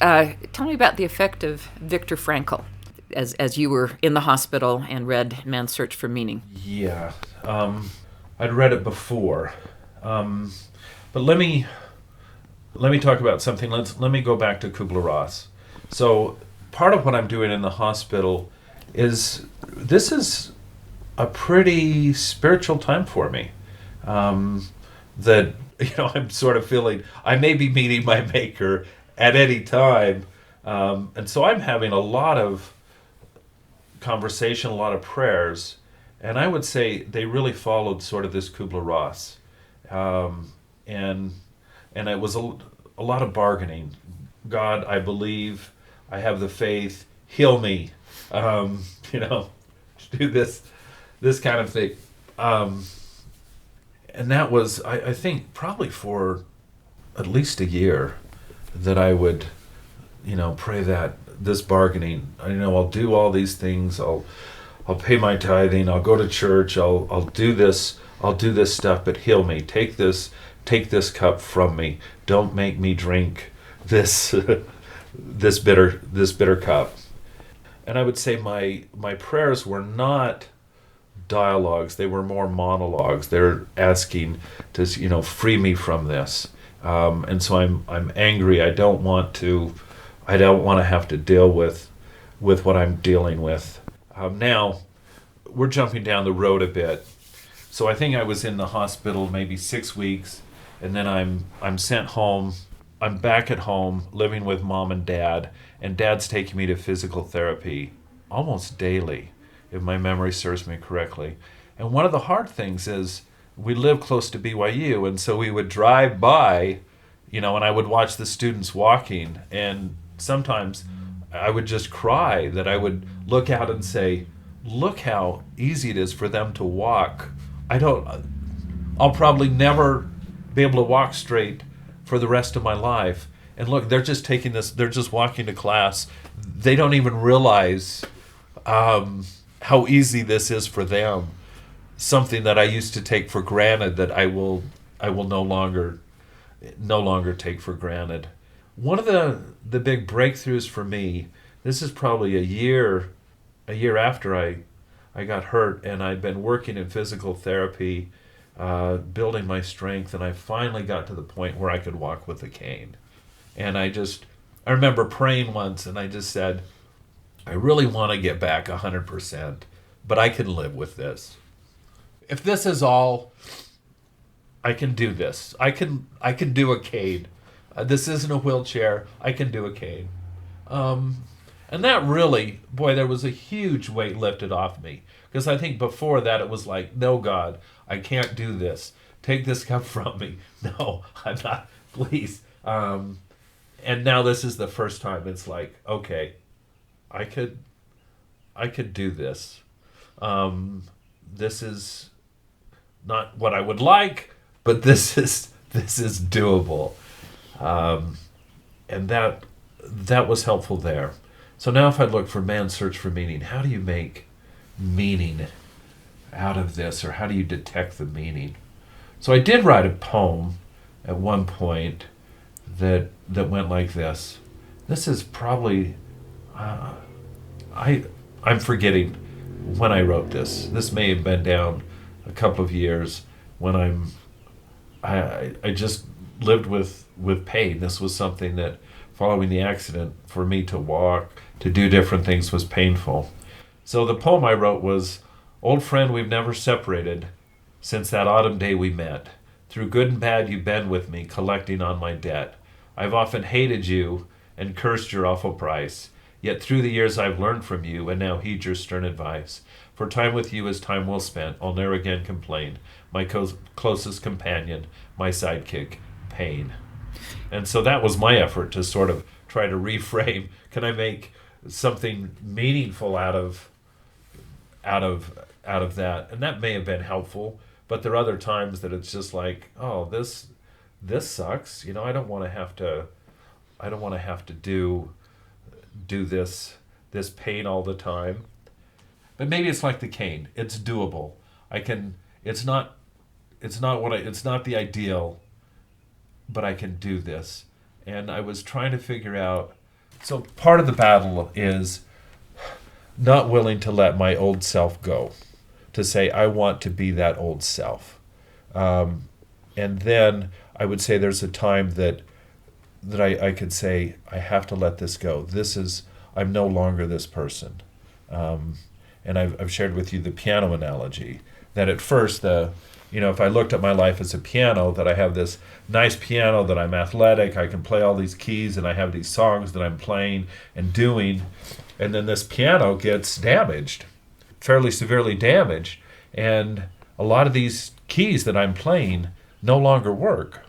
Tell me about the effect of Viktor Frankl as you were in the hospital and read Man's Search for Meaning. Yeah, I'd read it before, um, but let me talk about something. Let me go back to Kubler-Ross. So part of what I'm doing in the hospital is this is a pretty spiritual time for me. Um, that I'm sort of feeling I may be meeting my maker at any time, and so I'm having a lot of conversation, a lot of prayers, and I would say they really followed sort of this Kubler Ross, and it was a lot of bargaining. God, I believe, I have the faith, heal me, um, you know, do this kind of thing, and that was I think probably for at least a year that I would pray that this bargaining. I'll do all these things. I'll pay my tithing. I'll go to church. I'll do this. I'll do this stuff. But heal me. Take this cup from me. Don't make me drink this this bitter cup. And I would say my prayers were not dialogues. They were more monologues. They're asking to free me from this. And so I'm angry. I don't want to have to deal with what I'm dealing with. Now, we're jumping down the road a bit. So I think I was in the hospital maybe 6 weeks, and then I'm sent home. I'm back at home living with mom and dad's taking me to physical therapy almost daily, if my memory serves me correctly. And one of the hard things is we live close to BYU, and so we would drive by, and I would watch the students walking, and sometimes I would just cry that I would look out and say, look how easy it is for them to walk. I'll probably never be able to walk straight for the rest of my life. And look, they're just walking to class. They don't even realize how easy this is for them. Something that I used to take for granted that I will no longer take for granted. One of the big breakthroughs for me, this is probably a year after I got hurt, and I'd been working in physical therapy, building my strength, and I finally got to the point where I could walk with a cane. And I remember praying once, and I just said, I really want to get back 100%, but I can live with this. If this is all, I can do this. I can do a cane. This isn't a wheelchair. I can do a cane. And that really, boy, there was a huge weight lifted off me. Because I think before that it was like, no, God, I can't do this. Take this cup from me. No, I'm not. Please. And now this is the first time it's like, okay, I could do this. This is not what I would like, but this is doable. And that was helpful there. So now if I look for Man's Search for Meaning, how do you make meaning out of this, or how do you detect the meaning? So I did write a poem at one point that went like this. This is probably I'm forgetting when I wrote this. This may have been down a couple of years when I just lived with pain. This was something that, following the accident, for me to walk, to do different things was painful. So the poem I wrote was, old friend, we've never separated since that autumn day we met. Through good and bad you've been with me, collecting on my debt. I've often hated you and cursed your awful price. Yet through the years I've learned from you, and now heed your stern advice. For time with you is time well spent, I'll ne'er again complain. My closest companion, my sidekick, pain. And so that was my effort to sort of try to reframe. Can I make something meaningful out of that? And that may have been helpful, but there are other times that it's just like, oh, this sucks. I don't want to have to do this pain all the time. But maybe it's like the cane. It's doable. It's not the ideal, but I can do this. And I was trying to figure out So part of the battle is not willing to let my old self go, to say I want to be that old self. And then I would say there's a time that I could say I have to let this go. I'm no longer this person. And I've shared with you the piano analogy, that at first if I looked at my life as a piano, that I have this nice piano, that I'm athletic, I can play all these keys, and I have these songs that I'm playing and doing, and then this piano gets damaged, fairly severely damaged, and a lot of these keys that I'm playing no longer work.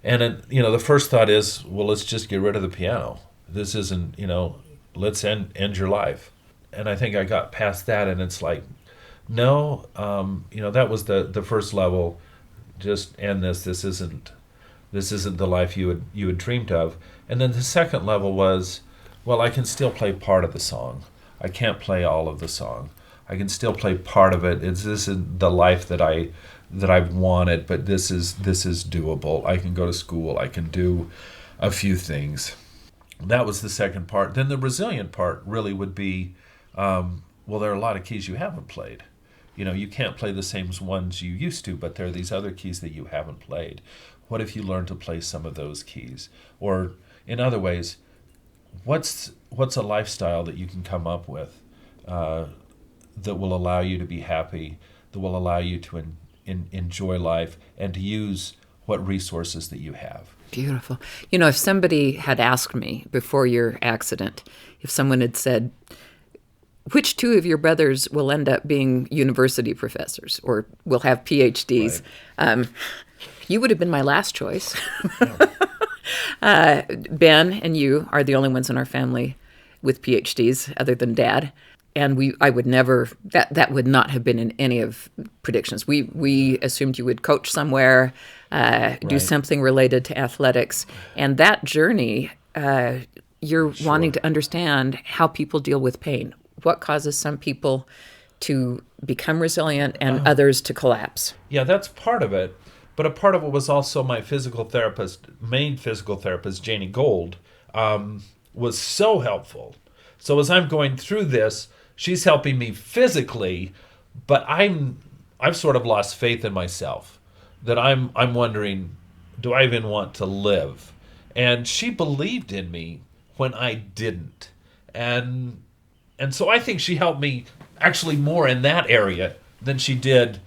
And the first thought is, well, let's just get rid of the piano. This isn't, let's end your life. And I think I got past that, and it's like, no, that was the first level. Just end this. This isn't the life you had dreamed of. And then the second level was, well, I can still play part of the song. I can't play all of the song. I can still play part of it. This isn't the life that I've wanted, but this is doable. I can go to school. I can do a few things. That was the second part. Then the resilient part really would be, well, there are a lot of keys you haven't played. You can't play the same ones you used to, but there are these other keys that you haven't played. What if you learn to play some of those keys? Or in other ways, what's a lifestyle that you can come up with that will allow you to be happy, that will allow you to enjoy life, and to use what resources that you have? Beautiful. If somebody had asked me before your accident, if someone had said, which two of your brothers will end up being university professors or will have PhDs? Right. You would have been my last choice. Ben and you are the only ones in our family with PhDs other than Dad. And I would never, that would not have been in any of predictions. We assumed you would coach somewhere, do something related to athletics. And that journey, you're wanting to understand how people deal with pain. What causes some people to become resilient and others to collapse? Yeah, that's part of it. But a part of it was also my main physical therapist, Janie Gold, was so helpful. So as I'm going through this, she's helping me physically, but I've sort of lost faith in myself. That I'm wondering, do I even want to live? And she believed in me when I didn't. And so I think she helped me actually more in that area than she did,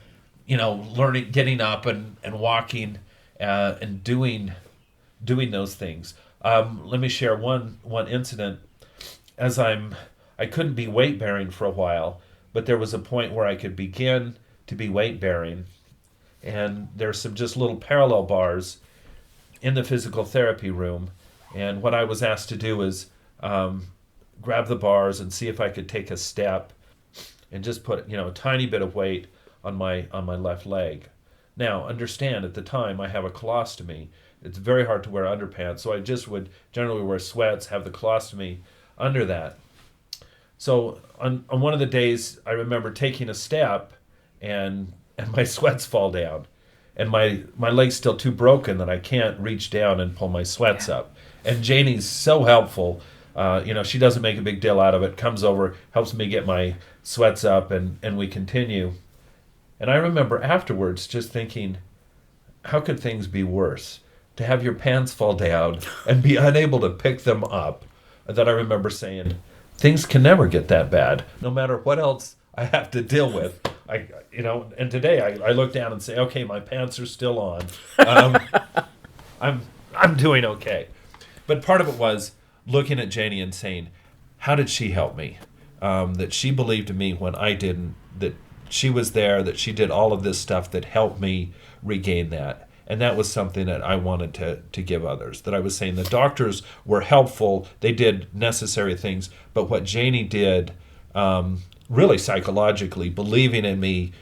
learning, getting up and walking and doing those things. Let me share one incident. I couldn't be weight bearing for a while, but there was a point where I could begin to be weight bearing, and there's some just little parallel bars in the physical therapy room, and what I was asked to do is grab the bars and see if I could take a step and just put a tiny bit of weight on my left leg. Now, understand, at the time I have a colostomy. It's very hard to wear underpants, so I just would generally wear sweats, have the colostomy under that. So on one of the days, I remember taking a step and my sweats fall down, and my leg's still too broken that I can't reach down and pull my sweats up. And Janie's so helpful. She doesn't make a big deal out of it, comes over, helps me get my sweats up, and we continue. And I remember afterwards just thinking, how could things be worse? To have your pants fall down and be unable to pick them up. That I remember saying, things can never get that bad, no matter what else I have to deal with. And today I look down and say, okay, my pants are still on. I'm doing okay. But part of it was looking at Janie and saying, how did she help me? That she believed in me when I didn't, that she was there, that she did all of this stuff that helped me regain that. And that was something that I wanted to give others. That I was saying the doctors were helpful, they did necessary things, but what Janie did, really psychologically, believing in me,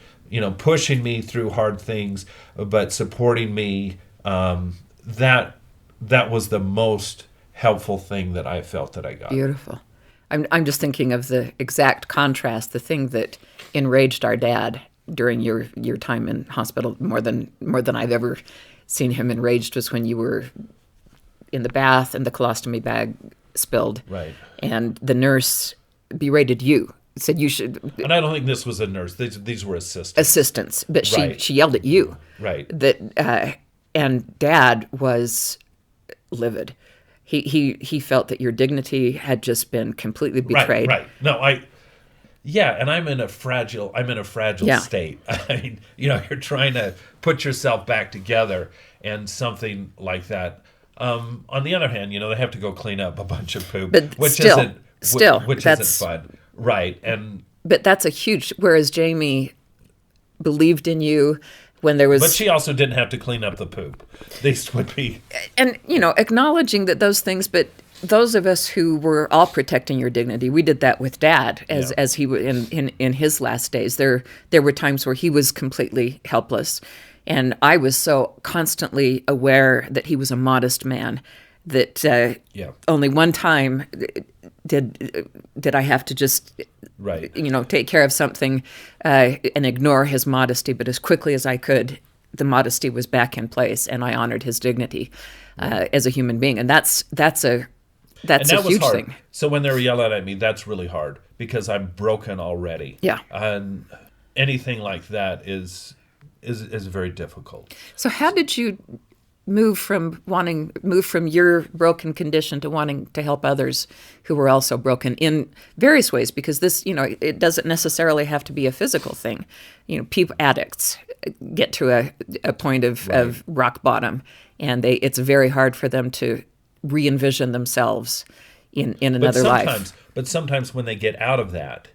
pushing me through hard things, but supporting me, that was the most helpful thing that I felt that I got. Beautiful. I'm just thinking of the exact contrast, the thing that enraged our dad during your time in hospital more than I've ever seen him enraged was when you were in the bath and the colostomy bag spilled. Right. And the nurse berated you, said you should, And I don't think this was a nurse. These were assistants, but Right. she yelled at you. Right. And Dad was livid. He felt that your dignity had just been completely betrayed. Right. No, yeah, and I'm in a fragile Yeah. state. I mean, you're trying to put yourself back together, and something like that. On the other hand, they have to go clean up a bunch of poop, But which still, isn't that's fun, right? And But that's a huge. Whereas Jamie believed in you when there was. but she also didn't have to clean up the poop. These would be And acknowledging that those things, but those of us who were all protecting your dignity, we did that with Dad Yeah. as he in his last days. There were times where he was completely helpless, and I was so constantly aware that he was a modest man that Yeah. only one time did I have to just right. take care of something and ignore his modesty, but as quickly as I could, the modesty was back in place, and I honored his dignity as a human being, and that's a And that was huge hard. thing. So when they were yelling at me, that's really hard because I'm broken already. Yeah. And anything like that is very difficult. So how did you move from your broken condition to wanting to help others who were also broken in various ways? Because this, it doesn't necessarily have to be a physical thing. People, addicts get to a point of rock bottom, and it's very hard for them to re-envision themselves in another life. But sometimes when they get out of that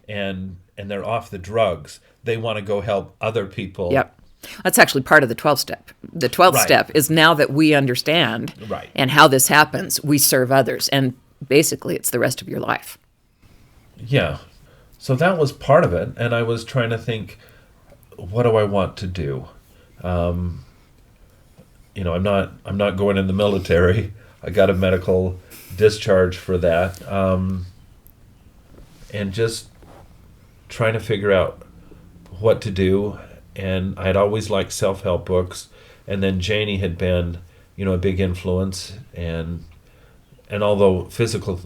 and they're off the drugs, they want to go help other people. Yep. That's actually part of the 12-step. The 12th Right. step is, now that we understand Right. and how this happens, we serve others. And basically, it's the rest of your life. Yeah. So that was part of it. And I was trying to think, what do I want to do? I'm not going in the military. I got a medical discharge for that. And just trying to figure out what to do. And I'd always liked self-help books. And then Janie had been, a big influence. And although physical,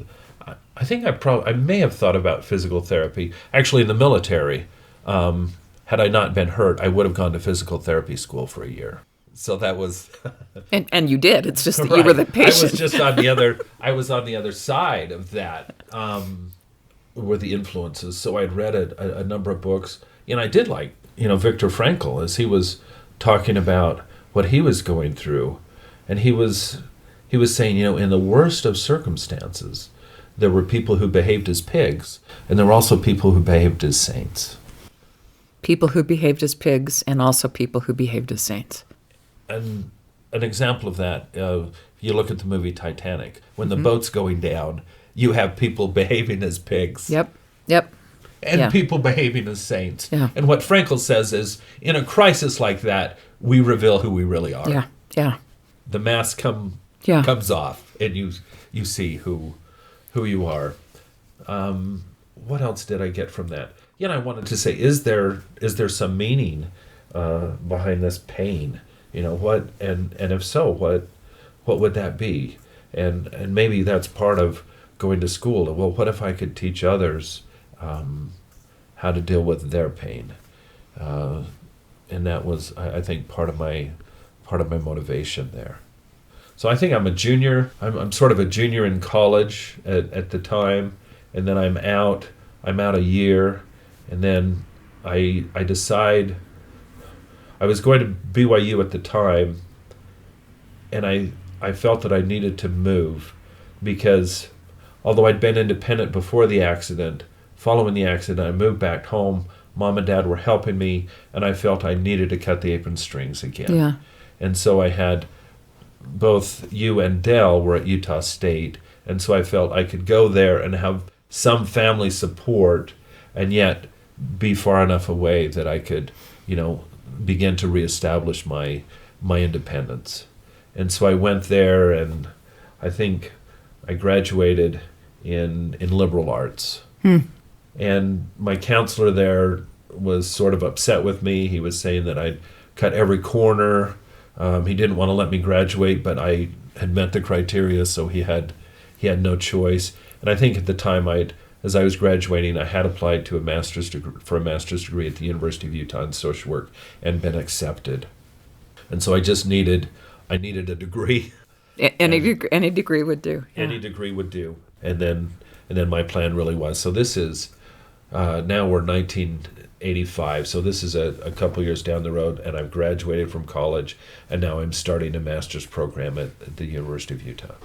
I think I may have thought about physical therapy. Actually, in the military, had I not been hurt, I would have gone to physical therapy school for a year. So that was And you did. It's just that right. you were the patient. I was just on the other. I was on the other side of that. Were the influences. So I'd read a number of books, and I did like Viktor Frankl as he was talking about what he was going through, and he was saying in the worst of circumstances, there were people who behaved as pigs, and there were also people who behaved as saints. People who behaved as pigs, and also people who behaved as saints. And an example of that, you look at the movie Titanic. When the boat's going down, you have people behaving as pigs. Yep. And Yeah. people behaving as saints. Yeah. And what Frankl says is, in a crisis like that, we reveal who we really are. Yeah. The mask comes off, and you see who you are. What else did I get from that? I wanted to say, is there some meaning behind this pain? What, and if so, what would that be? And maybe that's part of going to school. Well, what if I could teach others how to deal with their pain? And that was, I think, part of my motivation there. So I think I'm a junior. I'm sort of a junior in college at the time, and then I'm out a year, and then I decide. I was going to BYU at the time, and I felt that I needed to move because although I'd been independent before the accident, following the accident, I moved back home. Mom and Dad were helping me, and I felt I needed to cut the apron strings again. Yeah. And so I had both you and Dell were at Utah State, and so I felt I could go there and have some family support and yet be far enough away that I could, begin to reestablish my independence. And so I went there, and I think I graduated in liberal arts. And my counselor there was sort of upset with me. He was saying that I'd cut every corner. He didn't want to let me graduate, but I had met the criteria, so he had he had no choice. And I think at the time, as I was graduating, I had applied to for a master's degree at the University of Utah in social work and been accepted. And so I needed a degree. Any degree would do. Yeah. Any degree would do. And then my plan really was. So this is, now we're 1985. So this is a couple years down the road, and I've graduated from college, and now I'm starting a master's program at the University of Utah.